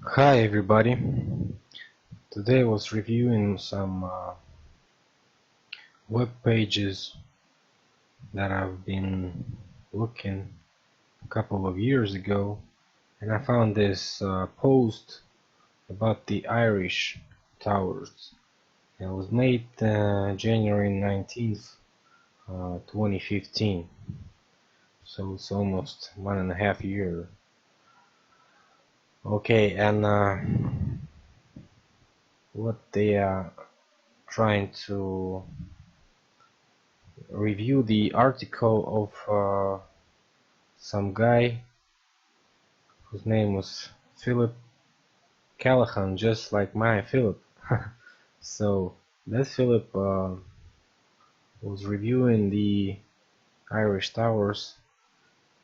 Hi everybody. Today I was reviewing some web pages that I've been looking a couple of years ago, and I found this post about the Irish towers. It was made January 19th, 2015, so it's almost 1.5 years. Okay, and what they are trying to review the article of some guy whose name was Philip Callahan, just like my Philip. So that Philip was reviewing the Irish towers,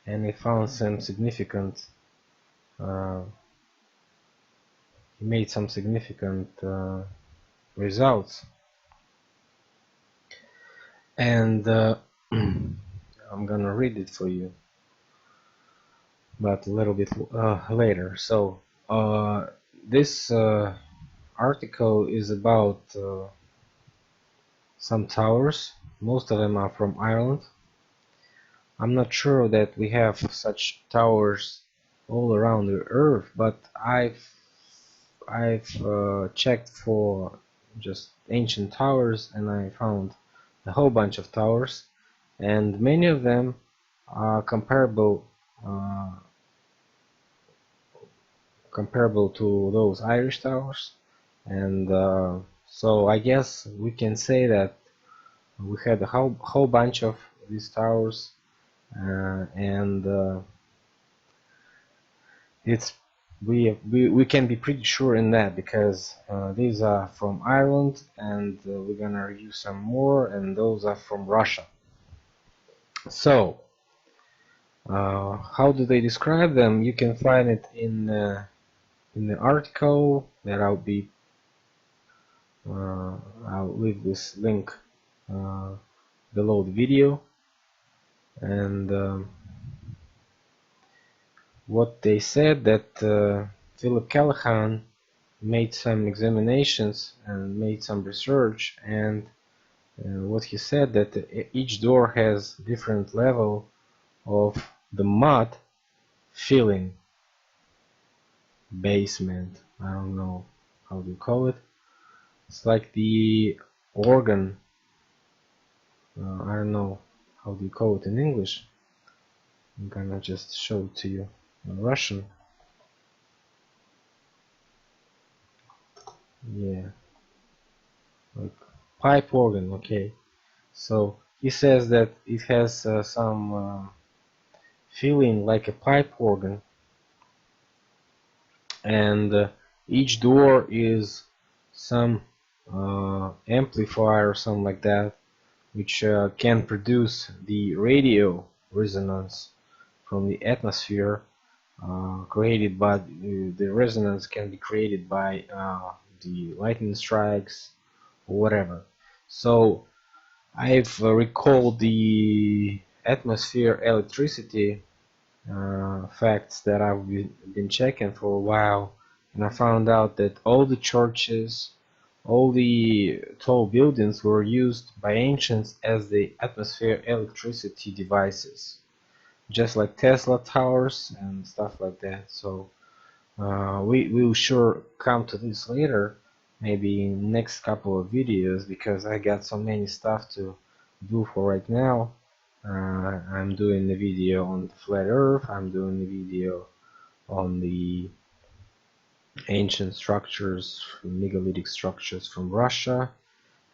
and he found some significant. Uh, he made some significant results, and I'm gonna read it for you, but a little bit later. So this article is about some towers. Most of them are from Ireland. I'm not sure that we have such towers all around the earth, but I've checked for just ancient towers, and I found a whole bunch of towers, and many of them are comparable to those Irish towers, and so I guess we can say that we had a whole bunch of these towers, and it's we can be pretty sure in that, because these are from Ireland, and we're gonna review some more, and those are from Russia. So how do they describe them? You can find it in the article that I'll leave this link below the video, and what they said, that Philip Callahan made some examinations and made some research, and what he said, that each door has different level of the mud filling basement. I don't know how do you call it. It's like the organ. I don't know how do you call it in English. I'm gonna just show it to you in Russian. Yeah, like pipe organ. Okay, so he says that it has some feeling like a pipe organ, and each door is some amplifier or something like that, which can produce the radio resonance from the atmosphere, created by the resonance can be created by the lightning strikes or whatever. So I've recalled the atmosphere electricity facts that I've been checking for a while, and I found out that all the churches, all the tall buildings were used by ancients as the atmosphere electricity devices, just like Tesla towers and stuff like that. So we will sure come to this later, maybe in next couple of videos, because I got so many stuff to do for right now. I'm doing the video on the flat earth, I'm doing the video on the ancient structures, megalithic structures from Russia,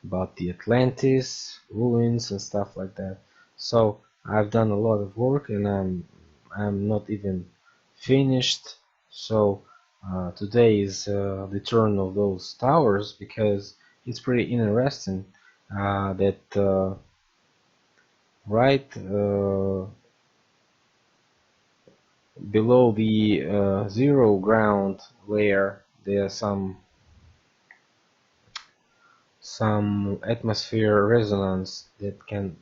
about the Atlantis ruins and stuff like that. So I've done a lot of work, and I'm not even finished. So today is the turn of those towers, because it's pretty interesting that right below the zero ground layer there's some atmosphere resonance that can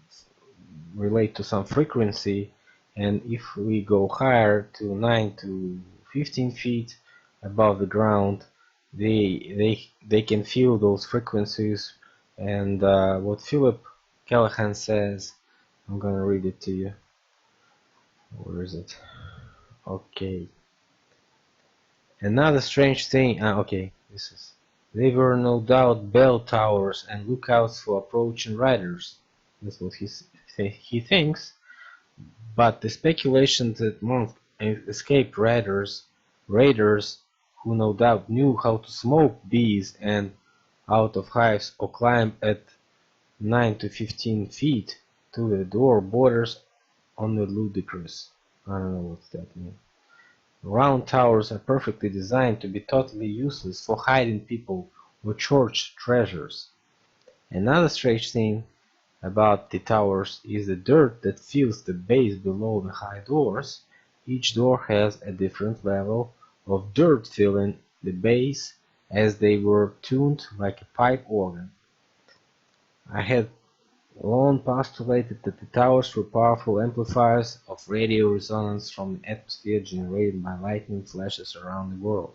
relate to some frequency, and if we go higher to 9 to 15 feet, above the ground, they can feel those frequencies. And what Philip Callahan says, I'm gonna read it to you. Where is it? Okay. Another strange thing. Okay, this is. They were no doubt bell towers and lookouts for approaching riders. That's what he thinks. But the speculation that monk escaped raiders who no doubt knew how to smoke bees and out of hives or climb at 9 to 15 feet to the door borders on the ludicrous. I don't know what that means. Round towers are perfectly designed to be totally useless for hiding people or church treasures. Another strange thing about the towers is the dirt that fills the base below the high doors. Each door has a different level of dirt filling the base, as they were tuned like a pipe organ. I had long postulated that the towers were powerful amplifiers of radio resonance from the atmosphere generated by lightning flashes around the world.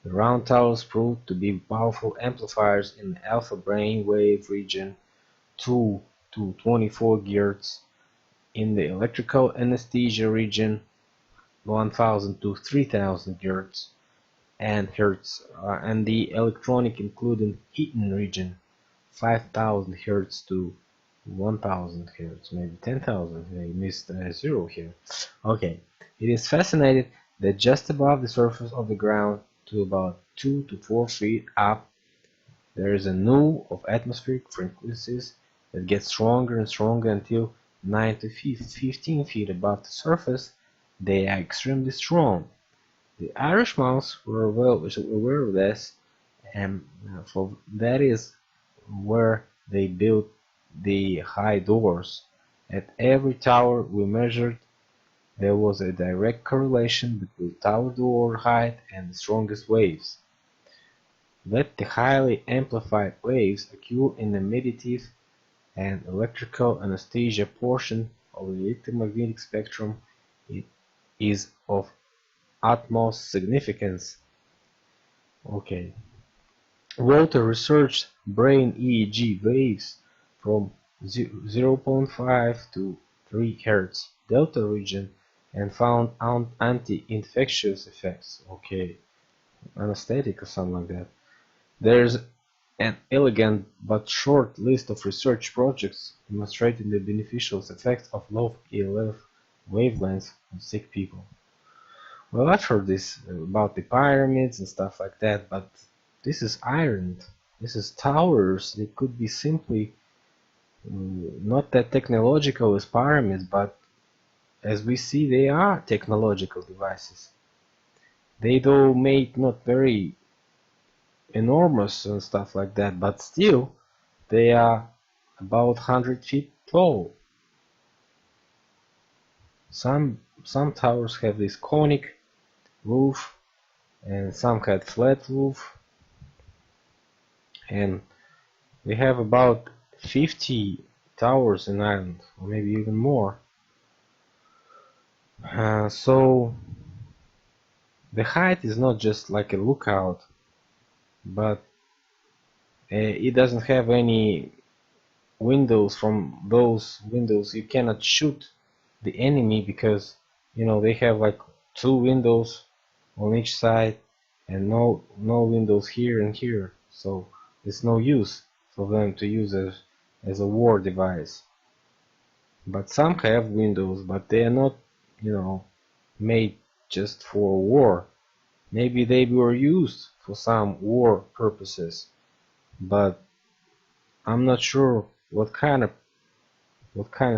The round towers proved to be powerful amplifiers in the alpha brain wave region 2 to 24 GHz, in the electrical anesthesia region 1000 to 3000 GHz, and the electronic including heating region 5000 Hz to 1000 Hz, maybe 10,000. I missed a zero here. Okay, it is fascinating that just above the surface of the ground, to about 2 to 4 feet up, there is a null of atmospheric frequencies that gets stronger and stronger until 9 to 15 feet above the surface. They are extremely strong. The Irish monks were well aware of this, and for that is where they built the high doors. At every tower we measured, there was a direct correlation between tower door height and the strongest waves. Let the highly amplified waves occur in the meditative and electrical anesthesia portion of the electromagnetic spectrum. It is of utmost significance. Okay. Walter researched brain EEG waves from 0.5 to 3 Hz delta region and found anti-infectious effects. Okay, anesthetic or something like that. There's an elegant but short list of research projects demonstrating the beneficial effects of low ELF wavelengths on sick people. Well, I've heard this about the pyramids and stuff like that, but this is iron. This is towers. They could be simply not that technological as pyramids, but as we see, they are technological devices. They though made not very enormous and stuff like that, but still they are about 100 feet tall. Some towers have this conic roof, and some had flat roof, and we have about 50 towers in Ireland, or maybe even more. So the height is not just like a lookout, but it doesn't have any windows. From those windows you cannot shoot the enemy, because they have like 2 windows on each side and no windows here and here, so it's no use for them to use as a war device. But some have windows, but they are not made just for war. Maybe they were used for some war purposes, but I'm not sure what kind of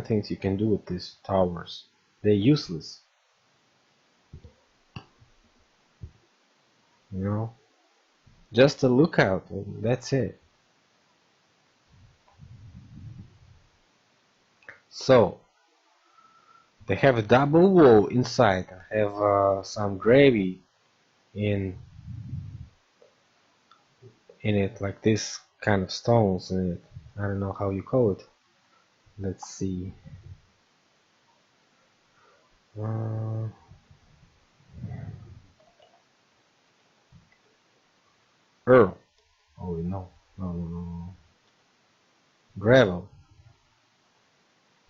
things you can do with these towers. They're useless, just a lookout, and that's it. So they have a double wall inside. I have some gravy in it, like this kind of stones in it. I don't know how you call it. Let's see. Earth. Oh no, no. Gravel.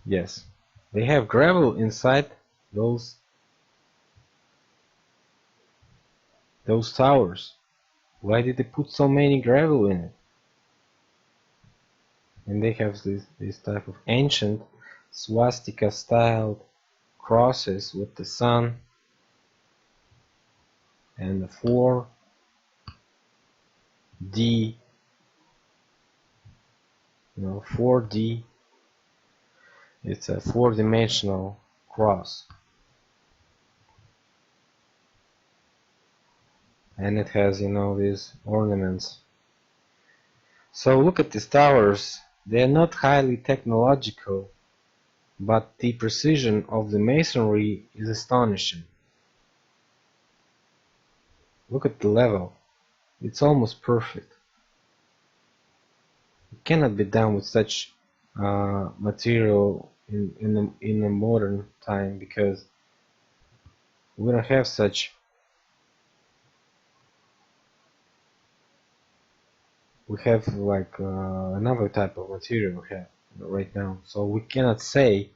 Yes, they have gravel inside those towers. Why did they put so many gravel in it? And they have this type of ancient swastika styled crosses with the sun and the 4D, 4D. It's a four-dimensional cross, and it has these ornaments. So look at these towers. They are not highly technological, but the precision of the masonry is astonishing. Look at the level. It's almost perfect. It cannot be done with such material in a modern time, because we don't have such. We have like another type of material we have right now, so we cannot say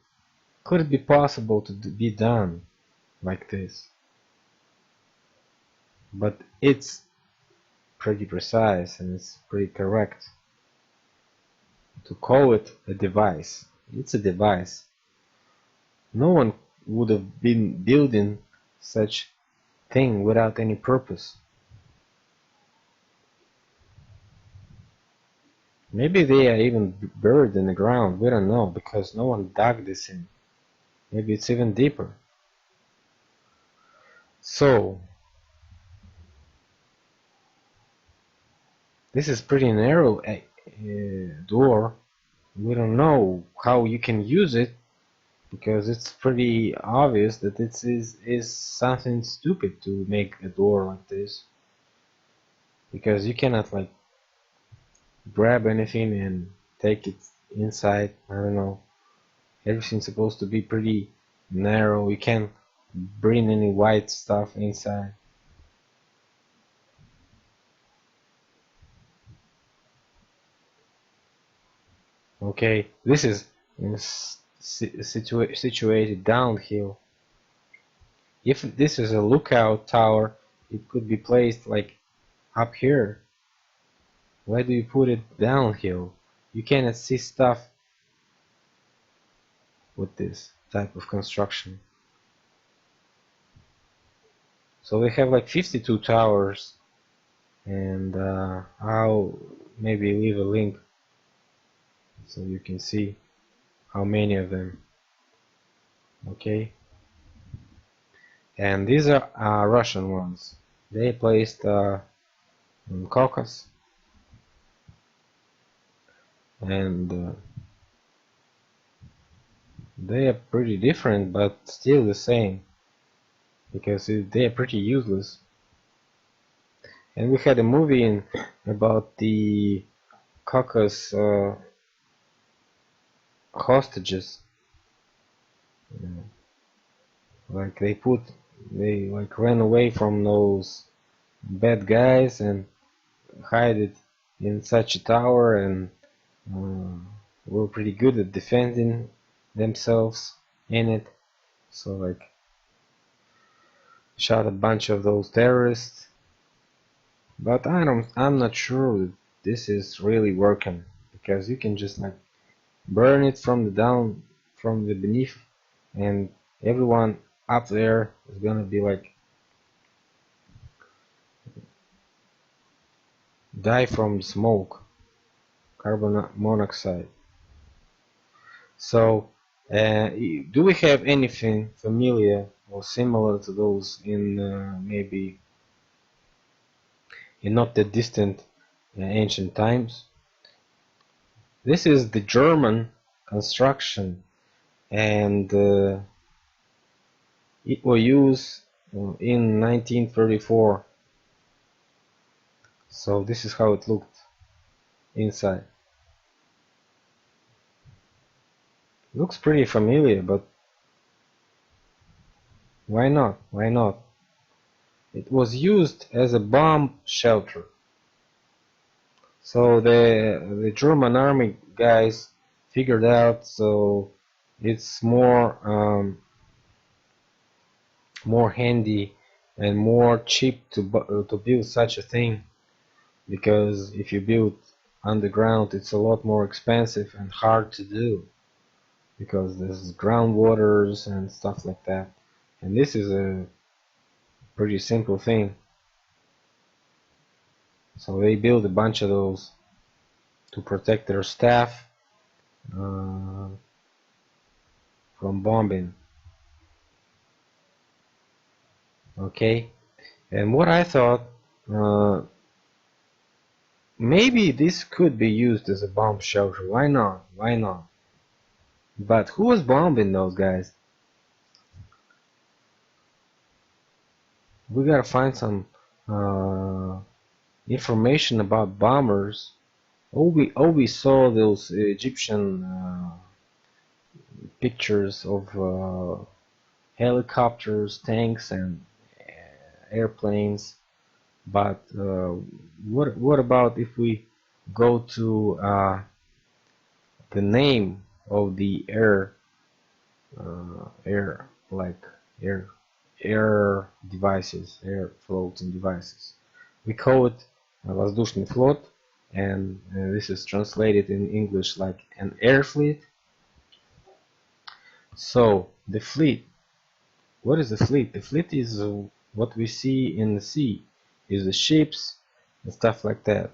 could it be possible to be done like this. But it's pretty precise and it's pretty correct to call it a device. It's a device. No one would have been building such thing without any purpose. Maybe they are even buried in the ground. We don't know, because no one dug this in. Maybe it's even deeper. So this is pretty narrow door. We don't know how you can use it, because it's pretty obvious that it is something stupid to make a door like this, because you cannot like grab anything and take it inside. I don't know, everything's supposed to be pretty narrow. You can't bring any white stuff inside. Okay, this is situated downhill. If this is a lookout tower, it could be placed like up here. Why do you put it downhill? You cannot see stuff with this type of construction. So they have like 52 towers, and I'll maybe leave a link so you can see how many of them. Okay, and these are Russian ones. They placed in Caucasus, and they are pretty different, but still the same, because they are pretty useless. And we had a movie about the Caucasus hostages. Like they like ran away from those bad guys and hide it in such a tower, and were pretty good at defending themselves in it. So like shot a bunch of those terrorists. But I'm not sure that this is really working, because you can just like burn it from the beneath, and everyone up there is gonna be like die from smoke, carbon monoxide. So do we have anything familiar or similar to those in maybe in not that distant ancient times? This is the German construction, and it was used in 1934. So this is how it looked inside. Looks pretty familiar, but why not? Why not? It was used as a bomb shelter. So the German army guys figured out, so it's more handy and more cheap to build such a thing, because if you build underground it's a lot more expensive and hard to do, because there's groundwaters and stuff like that, and this is a pretty simple thing. So they build a bunch of those to protect their staff from bombing. Okay, and what I thought, maybe this could be used as a bomb shelter. Why not? Why not? But who was bombing those guys? We gotta find some information about bombers. We saw those Egyptian pictures of helicopters, tanks, and airplanes. But what about if we go to the name of the air devices, air floating devices? We call it воздушный флот, and this is translated in English like an Airfleet. So the fleet, what is the fleet? The fleet is what we see in the sea, is the ships and stuff like that.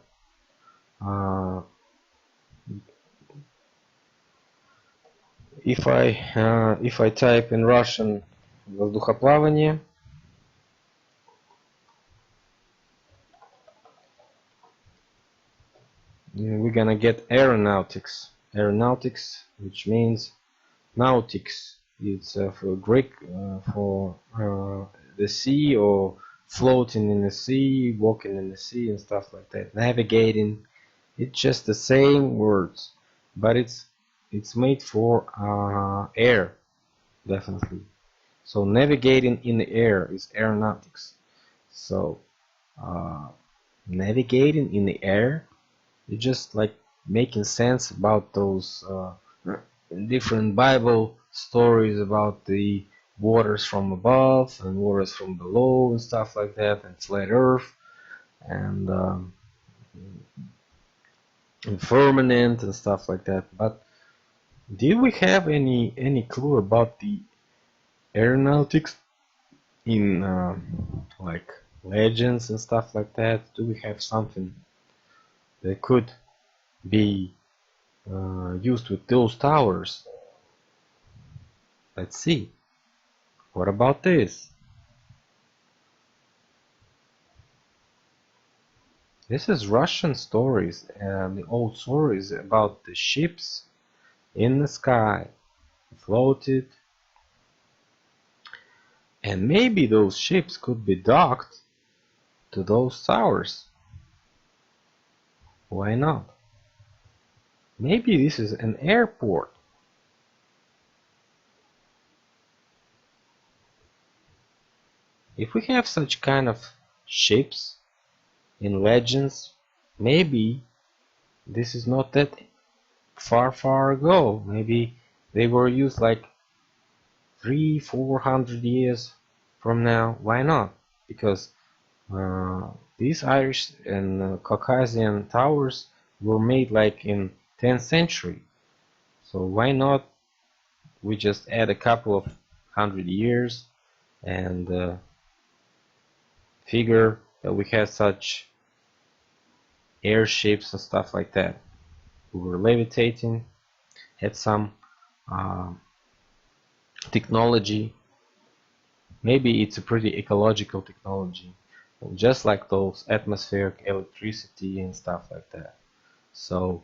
If I type in Russian воздухоплавание, we're gonna get aeronautics. Aeronautics, which means nautics. It's for Greek for the sea, or floating in the sea, walking in the sea, and stuff like that. Navigating. It's just the same words, but it's made for air, definitely. So navigating in the air is aeronautics. So navigating in the air, it's just like making sense about those different Bible stories about the waters from above and waters from below and stuff like that, and flat earth, and firmament and stuff like that. But did we have any clue about the aeronautics in like legends and stuff like that? Do we have something that could be used with those towers? Let's see. What about this? This is Russian stories, and the old stories about the ships in the sky, floated, and maybe those ships could be docked to those towers. Why not? Maybe this is an airport. If we have such kind of ships in legends, maybe this is not that far ago. Maybe they were used like 300-400 years from now. Why not? Because these Irish and Caucasian towers were made like in 10th century. So why not we just add a couple of 100 years and figure that we had such airships and stuff like that. We were levitating, had some technology. Maybe it's a pretty ecological technology, just like those atmospheric electricity and stuff like that. So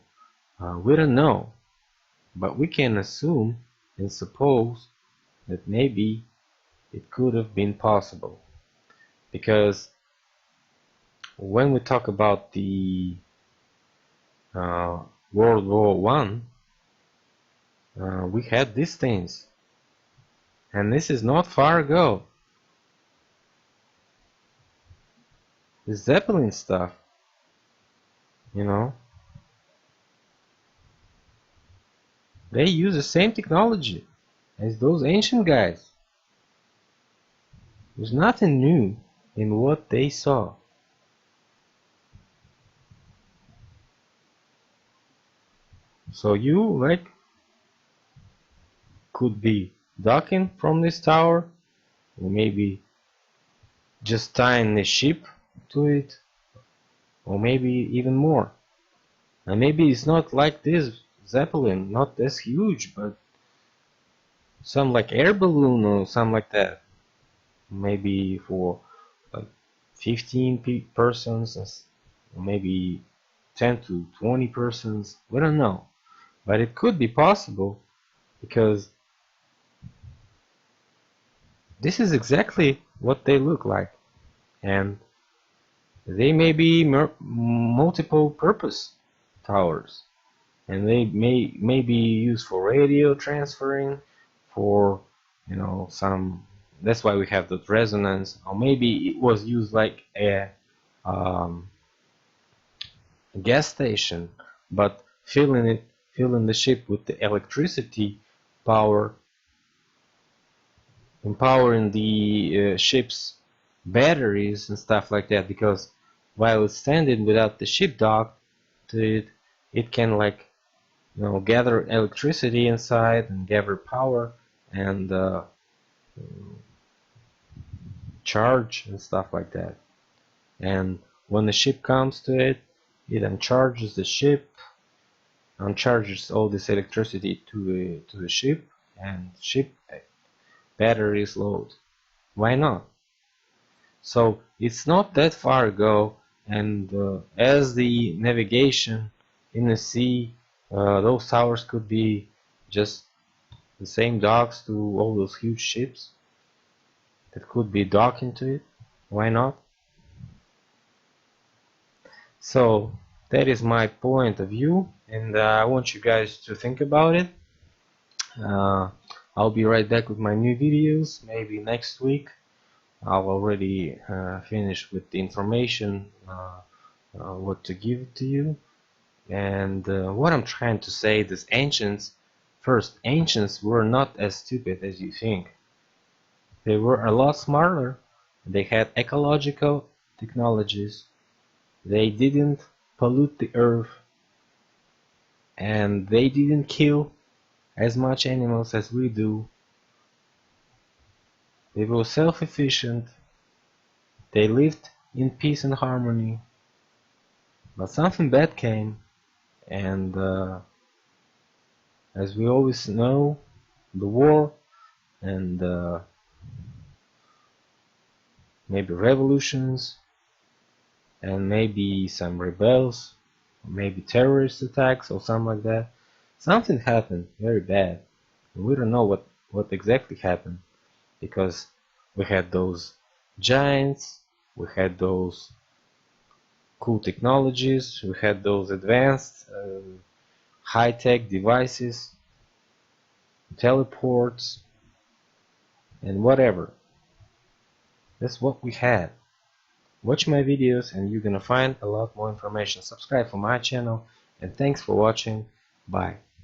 we don't know, but we can assume and suppose that maybe it could have been possible, because when we talk about the World War I, we had these things, and this is not far ago. The Zeppelin stuff. you know. They use the same technology as those ancient guys. There's nothing new in what they saw. So you like could be docking from this tower, or maybe just tying a ship to it, or maybe even more. And maybe it's not like this Zeppelin, not as huge, but some like air balloon or something like that. Maybe for like 15 persons, or maybe 10 to 20 persons. We don't know, but it could be possible because this is exactly what they look like, and they may be multiple purpose towers, and they may be used for radio transferring, for some. That's why we have the resonance, or maybe it was used like a gas station, but filling the ship with the electricity power, empowering the ship's batteries and stuff like that, because while it's standing without the ship docked to it, it can like gather electricity inside and gather power and charge and stuff like that. And when the ship comes to it, it uncharges the ship, uncharges all this electricity to the ship, and ship batteries load. Why not? So it's not that far ago, and as the navigation in the sea, those towers could be just the same docks to all those huge ships that could be docking to it. Why not? So that is my point of view, and I want you guys to think about it. I'll be right back with my new videos, maybe next week. I'll already finish with the information, what to give to you. And what I'm trying to say is ancients were not as stupid as you think. They were a lot smarter. They had ecological technologies. They didn't pollute the earth, and they didn't kill as much animals as we do. They were self-efficient. They lived in peace and harmony. But something bad came, and as we always know, the war and maybe revolutions, and maybe some rebels, or maybe terrorist attacks or something like that. Something happened very bad. We don't know what exactly happened, because we had those giants, we had those cool technologies, we had those advanced high-tech devices, teleports, and whatever. That's what we had. Watch my videos and you're gonna find a lot more information. Subscribe for my channel, and thanks for watching. Bye.